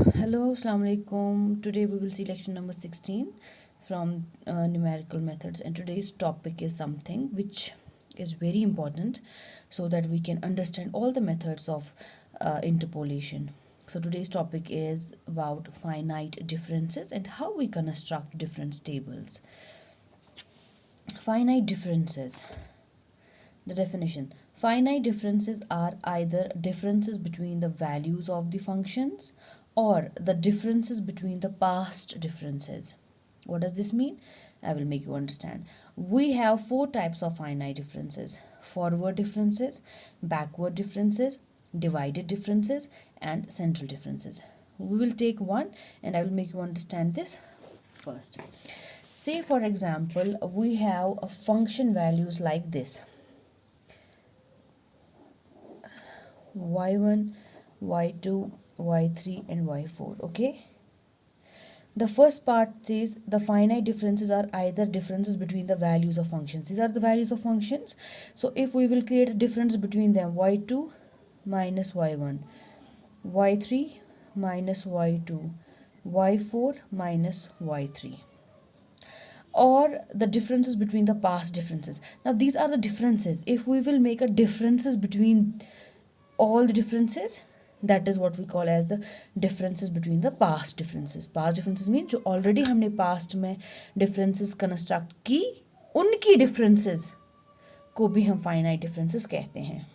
Hello, Assalamu alaikum. Today we will see lecture number 16 from numerical methods, and today's topic is something which is very important so that we can understand all the methods of interpolation. So today's topic is about finite differences and how we construct difference tables. Finite differences. The definition: finite differences are either differences between the values of the functions or the differences between the past differences. What does this mean? I will make you understand. We have four types of finite differences: forward differences, backward differences, divided differences, and central differences. We will take one and I will make you understand this first. Say for example, we have a function values like this: y1, y2, y3 and y4. Okay, the first part says the finite differences are either differences between the values of functions. These are the values of functions. So if we will create a difference between them, y2 minus y1, y3 minus y2, y4 minus y3, or the differences between the past differences. Now these are the differences. If we will make a differences between all the differences, that is what we call as the differences between the past differences. Past differences mean जो already हमने past में differences construct की, उनकी differences को भी हम finite differences कहते हैं.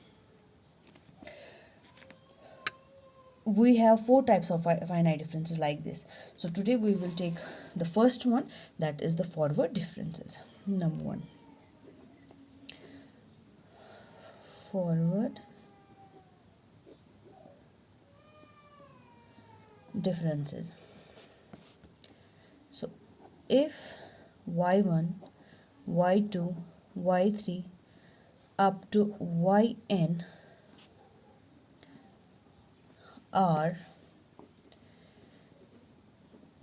We have four types of finite differences like this. So today we will take the first one, that is the forward differences. Number one, forward differences. So if y1, y2, y3 up to yn are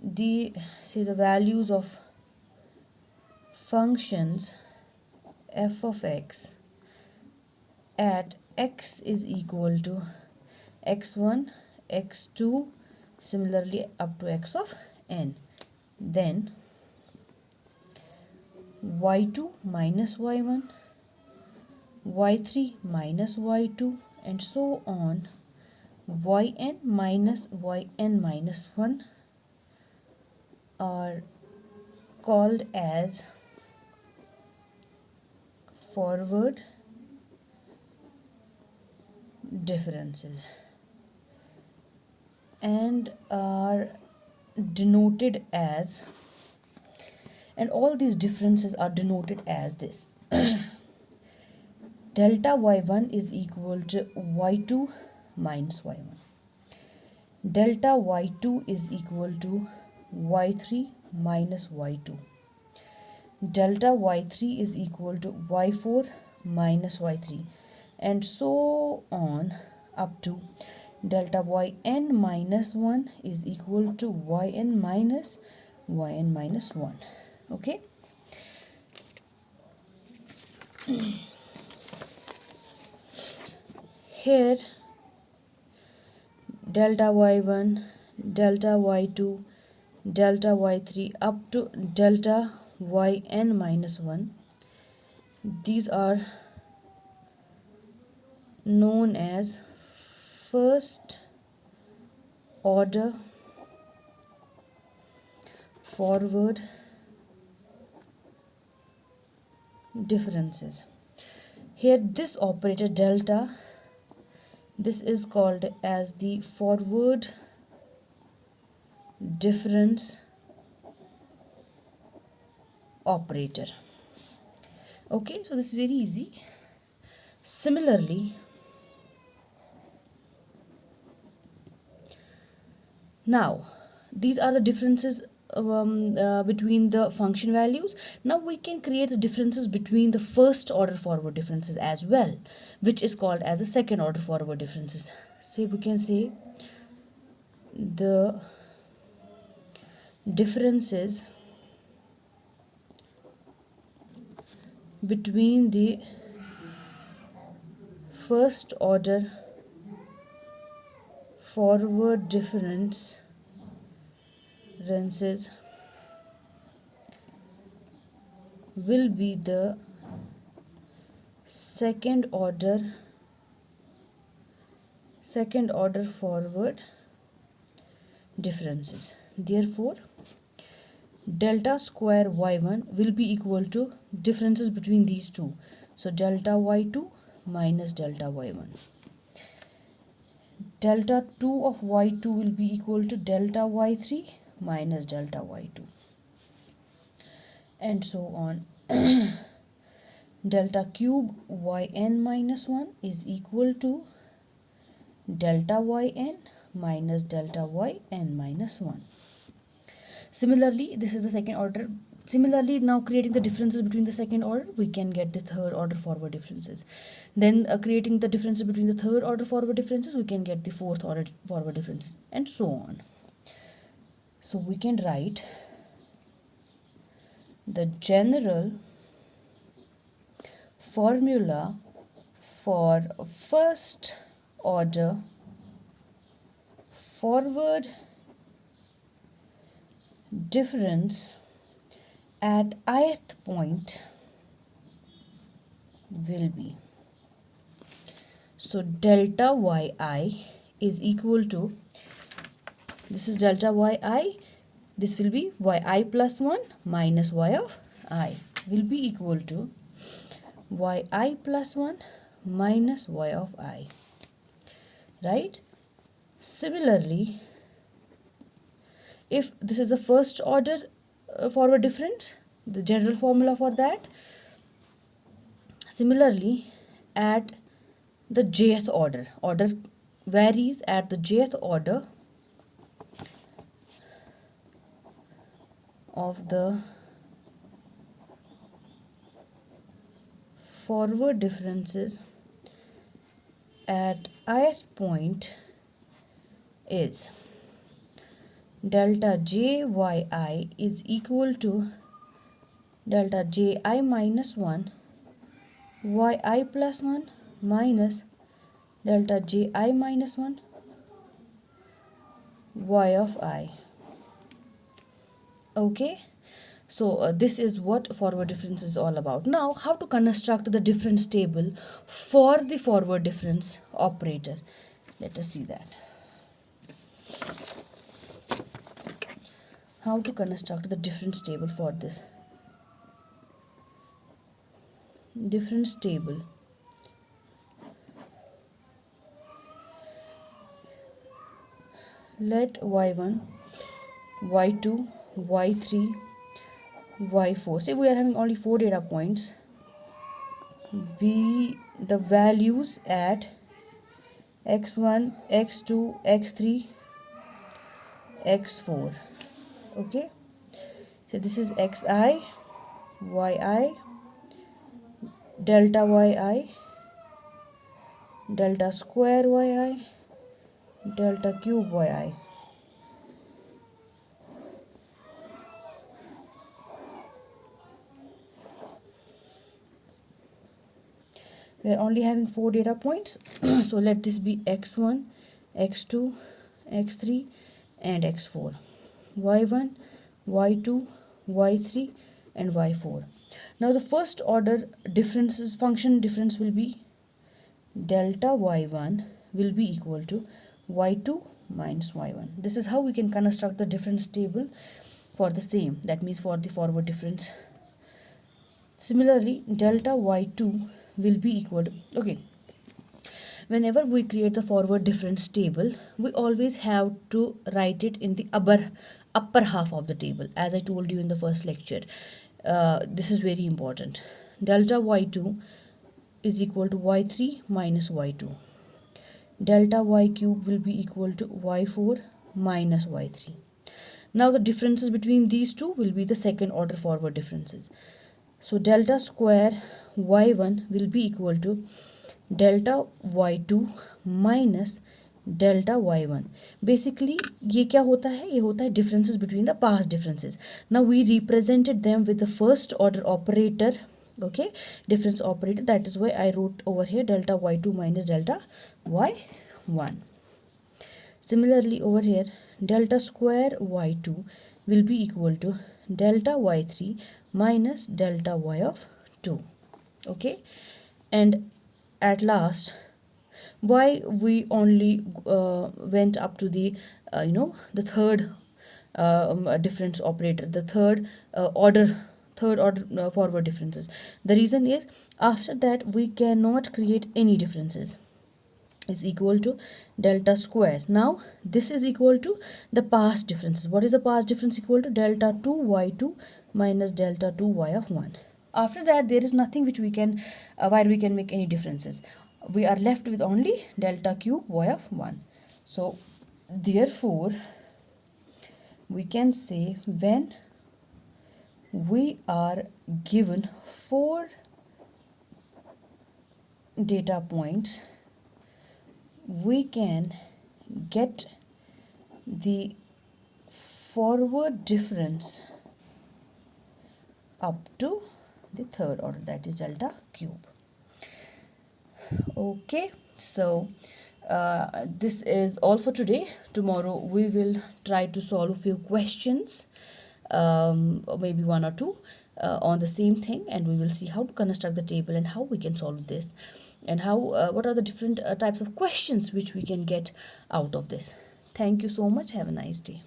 the values of functions f of x at x is equal to x1, x2, similarly up to x of n, then y2 minus y1, y3 minus y2 and so on, yn minus 1 are called as forward differences and are denoted as, and all these differences are denoted as this: delta y1 is equal to y2 minus y1, delta y2 is equal to y3 minus y2, delta y3 is equal to y4 minus y3, and so on up to delta yn minus 1 is equal to yn minus 1. Okay, here delta y1, delta y2, delta y3 up to delta yn minus 1, these are known as first order forward differences. Here this operator delta, this is called as the forward difference operator. Okay, so this is very easy. Similarly, now these are the differences between the function values. Now we can create the differences between the first order forward differences as well, which is called as the second order forward differences. So we can say the differences between the first order forward difference differences will be the second order forward differences. Therefore, delta square y1 will be equal to differences between these two. So delta y2 minus delta y1. Delta 2 of y2 will be equal to delta y3 minus delta y2. And so on. Delta cube yn minus 1 is equal to delta yn minus delta yn minus 1. Similarly, this is the second order. Similarly, now creating the differences between the second order, we can get the third order forward differences. Then creating the differences between the third order forward differences, we can get the fourth order forward differences, and so on. So we can write the general formula for first order forward difference at ith point will be, so delta yi is equal to, this is delta yi, this will be yi plus 1 minus y of I will be equal to yi plus 1 minus y of I, right? Similarly, if this is the first order forward difference, the general formula for that, similarly at the jth order varies at the jth order of the forward differences at ith point is delta ji is equal to delta ji minus 1 yi plus 1 minus delta ji minus 1 y of I. Okay, so this is what forward difference is all about. Now, how to construct the difference table for the forward difference operator? Let us see that. How to construct the difference table for this. Difference table. Let y1, y2, y3, y4, say we are having only 4 data points, be the values at x1, x2, x3, x4. Okay, so this is xi, yi, delta yi, delta square yi, delta cube yi. We are only having 4 data points, so let this be x1, x2, x3 and x4, y1, y2, y3 and y4. Now the first order function difference will be delta y1 will be equal to y2 minus y1. This is how we can construct the difference table for the same, that means for the forward difference. Similarly, delta y2 will be equal to, okay, whenever we create the forward difference table, we always have to write it in the upper half of the table, as I told you in the first lecture. This is very important. Delta y2 is equal to y3 minus y2. Delta y cube will be equal to y4 minus y3. Now the differences between these two will be the second order forward differences. So delta square y1 will be equal to delta y2 minus delta y1. Basically ये क्या होता है, ये होता है differences between the past differences. Now we represented them with the first order operator, okay, difference operator. That is why I wrote over here delta y2 minus delta y1. Similarly over here delta square y2 will be equal to delta y3 minus delta y of 2. Okay, and at last, why we only went up to the the third difference operator, the third order forward differences. The reason is, after that we cannot create any differences, is equal to delta square. Now this is equal to the past differences. What is the past difference? Equal to delta 2y2 minus delta 2y of 1. After that, there is nothing which we can where we can make any differences. We are left with only delta cube y of 1. So therefore we can say, when we are given 4 data points, we can get the forward difference up to the third order, that is delta cube. Okay, so this is all for today. Tomorrow we will try to solve a few questions, or maybe one or two, on the same thing, and we will see how to construct the table and how we can solve this, and how what are the different types of questions which we can get out of this. Thank you so much. Have a nice day.